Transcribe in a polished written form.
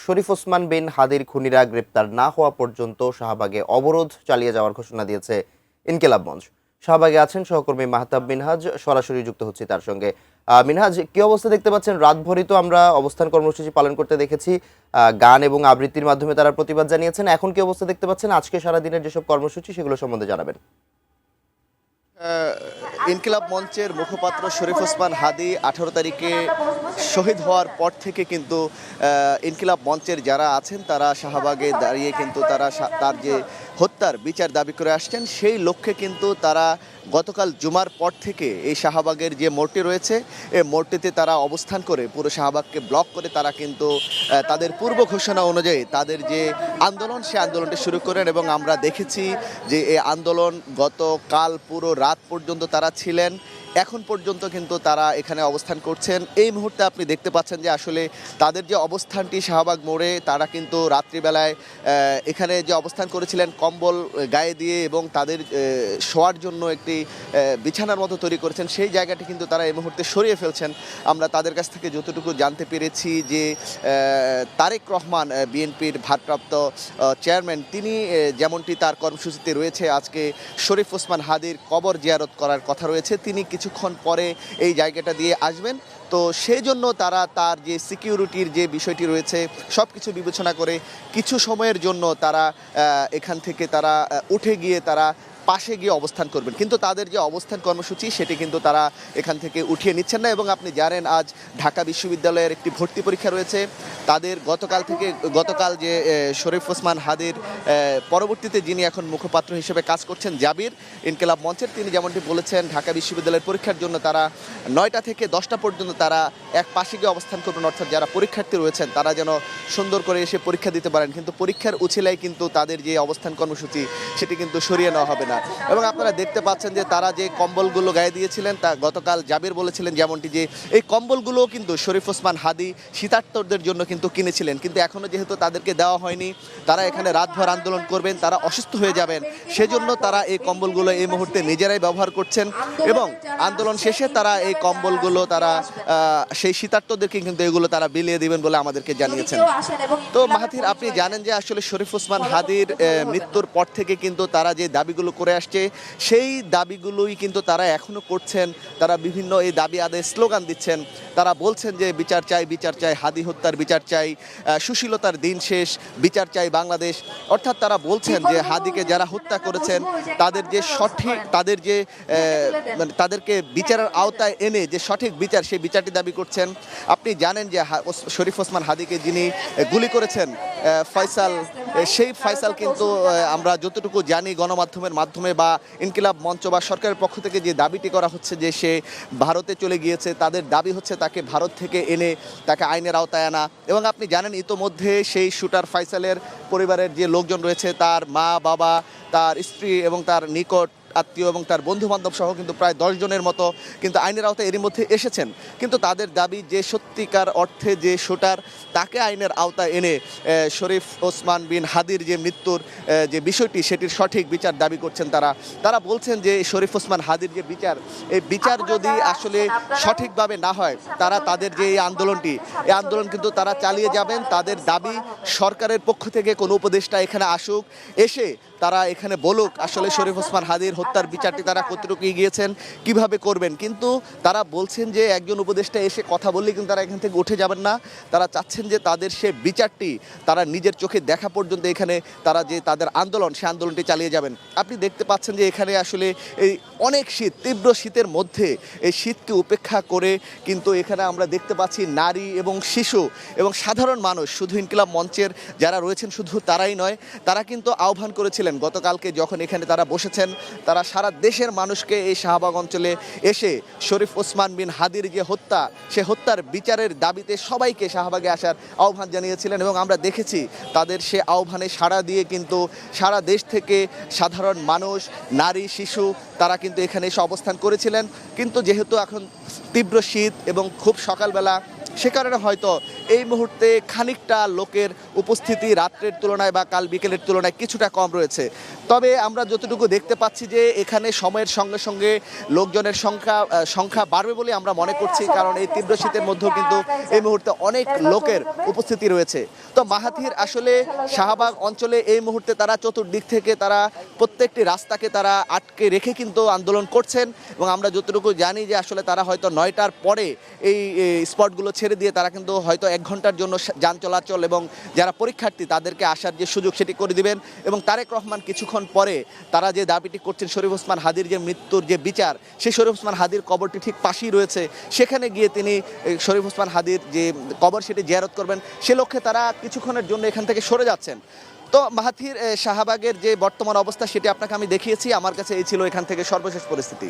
শরীফ ওসমান বিন হাদির খুনিরা গ্রেপ্তার না হওয়া পর্যন্ত শাহবাগে অবরোধ চালিয়ে যাওয়ার ঘোষণা দিয়েছে ইনকিলাব মঞ্চ। শাহবাগে আছেন সহকর্মী মাহতাব মিনহাজ, সরাসরি যুক্ত হচ্ছে তার সঙ্গে। মিনহাজ, কি অবস্থা দেখতে পাচ্ছেন? রাতভরই তো আমরা অবস্থান কর্মসূচি পালন করতে দেখেছি, গান এবং আবৃত্তির মাধ্যমে তারা প্রতিবাদ জানিয়েছেন। এখন কি অবস্থা দেখতে পাচ্ছেন? আজকে সারাদিনের যেসব কর্মসূচি সেগুলো সম্বন্ধে জানাবেন। ইনকিলাব মঞ্চের মুখপাত্র শরীফ ওসমান হাদি 18 তারিখে শহীদ হওয়ার পর থেকে কিন্তু ইনকিলাব মঞ্চের যারা আছেন তারা শাহবাগে দাঁড়িয়ে কিন্তু তারা তার যে হত্যার বিচার দাবি করে আসছেন, সেই লক্ষ্যে কিন্তু তারা গতকাল জুমার পর থেকে এই শাহবাগের যে মোড়টি রয়েছে এই মোড়টিতে তারা অবস্থান করে পুরো শাহবাগকে ব্লক করে তারা কিন্তু তাদের পূর্ব ঘোষণা অনুযায়ী তাদের যে আন্দোলন সেই আন্দোলনটি শুরু করেন। এবং আমরা দেখেছি যে এই আন্দোলন গতকাল পুরো রাত পর্যন্ত তারা ছিলেন। এখন পর্যন্ত কিন্তু তারা এখানে অবস্থান করছেন। এই মুহূর্তে আপনি দেখতে পাচ্ছেন যে আসলে তাদের যে অবস্থানটি শাহবাগ মোড়ে, তারা কিন্তু রাত্রিবেলায় এখানে যে অবস্থান করেছিলেন কম্বল গায়ে দিয়ে এবং তাদের শোয়ার জন্য একটি বিছানার মতো তৈরি করেছেন, সেই জায়গাটি কিন্তু তারা এই মুহূর্তে সরিয়ে ফেলছেন। আমরা তাদের কাছ থেকে যতটুকু জানতে পেরেছি যে তারেক রহমান বিএনপির ভারপ্রাপ্ত চেয়ারম্যান, তিনি যেমনটি তার কর্মসূচিতে রয়েছে আজকে শরীফ ওসমান হাদির কবর জিয়ারত করার কথা রয়েছে, তিনি কিছুক্ষণ পরে এই জায়গাটা দিয়ে আসবেন। তো সেই জন্য তারা তার যে সিকিউরিটির যে বিষয়টি রয়েছে সব কিছু বিবেচনা করে কিছু সময়ের জন্য তারা এখান থেকে তারা উঠে গিয়ে তারা পাশে গিয়ে অবস্থান করবেন, কিন্তু তাদের যে অবস্থান কর্মসূচি সেটি কিন্তু তারা এখান থেকে উঠিয়ে নিচ্ছেন না। এবং আপনি জানেন আজ ঢাকা বিশ্ববিদ্যালয়ের একটি ভর্তি পরীক্ষা রয়েছে, তাদের গতকাল যে শরীফ ওসমান হাদির পরবর্তীতে যিনি এখন মুখপাত্র হিসেবে কাজ করছেন জাবির ইনকিলাব মঞ্চের, তিনি যেমনটি বলেছেন ঢাকা বিশ্ববিদ্যালয়ের পরীক্ষার জন্য তারা 9টা থেকে 10টা পর্যন্ত তারা এক পাশে গিয়ে অবস্থান করবেন, অর্থাৎ যারা পরীক্ষার্থী রয়েছেন তারা যেন সুন্দর করে এসে পরীক্ষা দিতে পারেন। কিন্তু পরীক্ষার উছিলায় কিন্তু তাদের যে অবস্থান কর্মসূচি সেটি কিন্তু সরিয়ে নেওয়া হবে না। এবং আপনারা দেখতে পাচ্ছেন যে তারা যে কম্বলগুলো গায়ে দিয়েছিলেন তা গতকাল জাবির বলেছিলেন যেমনটি যে এই কম্বলগুলো কিন্তু শরীফ ওসমান হাদি শীতার্তদের জন্য কিন্তু কিনেছিলেন, কিন্তু এখনও যেহেতু তাদেরকে দেওয়া হয়নি, তারা এখানে রাতভর আন্দোলন করবেন, তারা অসুস্থ হয়ে যাবেন, সেজন্য তারা এই কম্বলগুলো এই মুহূর্তে নিজেরাই ব্যবহার করছেন। এবং আন্দোলন শেষে তারা এই কম্বলগুলো তারা সেই শীতার্তদেরকে কিন্তু এগুলো তারা বিলিয়ে দিবেন বলে আমাদেরকে জানিয়েছেন। তো মাহাথির, আপনি জানেন যে আসলে শরীফ ওসমান হাদির মৃত্যুর পর থেকে কিন্তু তারা যে দাবিগুলো করে আসছে সেই দাবিগুলোই কিন্তু তারা এখনো করছেন। তারা বিভিন্ন এই দাবি আদায়ে স্লোগান দিচ্ছেন, তারা বলছেন যে বিচার চাই, বিচার চাই, হাদি হত্যার বিচার চাই, সুশীলতার দিন শেষ, বিচার চাই বাংলাদেশ। অর্থাৎ তারা বলছেন যে হাদিকে যারা হত্যা করেছেন তাদের যে সঠিক তাদের যে তাদেরকে বিচারের আওতায় এনে যে সঠিক বিচার সেই বিচারটি দাবি করছেন। আপনি জানেন যে শরীফ ওসমান হাদিকে যিনি গুলি করেছেন ফয়সাল, সেই ফয়সাল কিন্তু আমরা যতটুকু জানি গণমাধ্যমের মাধ্যমে বা ইনকিলাব মঞ্চ বা সরকারের পক্ষ থেকে যে দাবিটি করা হচ্ছে যে সে ভারতে চলে গিয়েছে, তাদের দাবি হচ্ছে তাকে ভারত থেকে এনে তাকে আইনের আওতায় আনা। এবং আপনি জানেন ইতোমধ্যে সেই শুটার ফয়সালের পরিবারের যে লোকজন রয়েছে, তার মা বাবা, তার স্ত্রী এবং তার নিকট আত্মীয় এবং তার বন্ধু বান্ধব সহ কিন্তু প্রায় 10 জনের মতো কিন্তু আইনের আওতায় এরই মধ্যে এসেছেন। কিন্তু তাদের দাবি যে সত্যিকার অর্থে যে শুটার তাকে আইনের আওতায় এনে শরীফ ওসমান বিন হাদির যে মৃত্যুর যে বিষয়টি সেটির সঠিক বিচার দাবি করছেন তারা বলছেন যে শরীফ ওসমান হাদির যে বিচার, এই বিচার যদি আসলে সঠিকভাবে না হয় তারা তাদের যে এই আন্দোলন কিন্তু তারা চালিয়ে যাবেন। তাদের দাবি সরকারের পক্ষ থেকে কোনো উপদেষ্টা এখানে আসুক, এসে তারা এখানে বলুক আসলে শরীফ ওসমান হাদির হত্যার বিচারটি তারা কতটুকু গিয়েছেন, কিভাবে করবেন। কিন্তু তারা বলছেন যে একজন উপদেষ্টা এসে কথা বললে কিন্তু তারা এখান থেকে উঠে যাবেন না। তারা চাচ্ছেন যে তাদের সে বিচারটি তারা নিজের চোখে দেখা পর্যন্ত এখানে তারা যে তাদের আন্দোলন সে আন্দোলনটি চালিয়ে যাবেন। আপনি দেখতে পাচ্ছেন যে এখানে আসলে এই অনেক শীত, তীব্র শীতের মধ্যে এই শীতকে উপেক্ষা করে কিন্তু এখানে আমরা দেখতে পাচ্ছি নারী এবং শিশু এবং সাধারণ মানুষ, শুধু ইনকিলাব মঞ্চের যারা রয়েছেন শুধু তারাই নয়, তারা কিন্তু আহ্বান করেছিলেন গতকালকে যখন এখানে তারা বসেছেন, তারা সারা দেশের মানুষকে এই শাহবাগ অঞ্চলে এসে শরীফ ওসমান বিন হাদির যে হত্যা সে হত্যার বিচারের দাবিতে সবাইকে শাহবাগে আসার আহ্বান জানিয়েছিলেন। এবং আমরা দেখেছি তাদের সে আহ্বানে সাড়া দিয়ে কিন্তু সারা দেশ থেকে সাধারণ মানুষ, নারী, শিশু তারা কিন্তু এখানে এসে অবস্থান করেছিলেন। কিন্তু যেহেতু এখন তীব্র শীত এবং খুব সকালবেলা সে কারণে হয়তো এই মুহূর্তে খানিকটা লোকের উপস্থিতি রাত্রের তুলনায় বা কাল বিকেলের তুলনায় কিছুটা কম রয়েছে। তবে আমরা যতটুকু দেখতে পাচ্ছি যে এখানে সময়ের সঙ্গে সঙ্গে লোকজনের সংখ্যা বাড়বে বলে আমরা মনে করছি, কারণ এই তীব্র শীতের মধ্যেও কিন্তু এই মুহূর্তে অনেক লোকের উপস্থিতি রয়েছে। তো মাহাথির আসলে শাহবাগ অঞ্চলে এই মুহূর্তে তারা চতুর্দিক থেকে তারা প্রত্যেকটি রাস্তাকে তারা আটকে রেখে কিন্তু আন্দোলন করছেন, এবং আমরা যতটুকু জানি যে আসলে তারা হয়তো 9টার পরে এই স্পটগুলো ছেড়ে দিয়ে তারা কিন্তু হয়তো 1 ঘন্টার জন্য যান চলাচল এবং যারা পরীক্ষার্থী তাদেরকে আসার যে সুযোগ সেটি করে দিবেন। এবং তারেক রহমান কিছুক্ষণ পরে তারা যে দাবিটি করছেন শরীফ ওসমান হাদির যে মৃত্যুর যে বিচার, সেই শরীফ ওসমান হাদির কবরটি ঠিক পাশেই রয়েছে, সেখানে গিয়ে তিনি শরীফ ওসমান হাদির যে কবর সেটি জিয়ারত করবেন, সে লক্ষ্যে তারা কিছুক্ষণের জন্য এখান থেকে সরে যাচ্ছেন। তো মাহাথির শাহবাগের যে বর্তমান অবস্থা সেটি আপনাকে আমি দেখিয়েছি। আমার কাছে এই ছিল এখান থেকে সর্বশেষ পরিস্থিতি।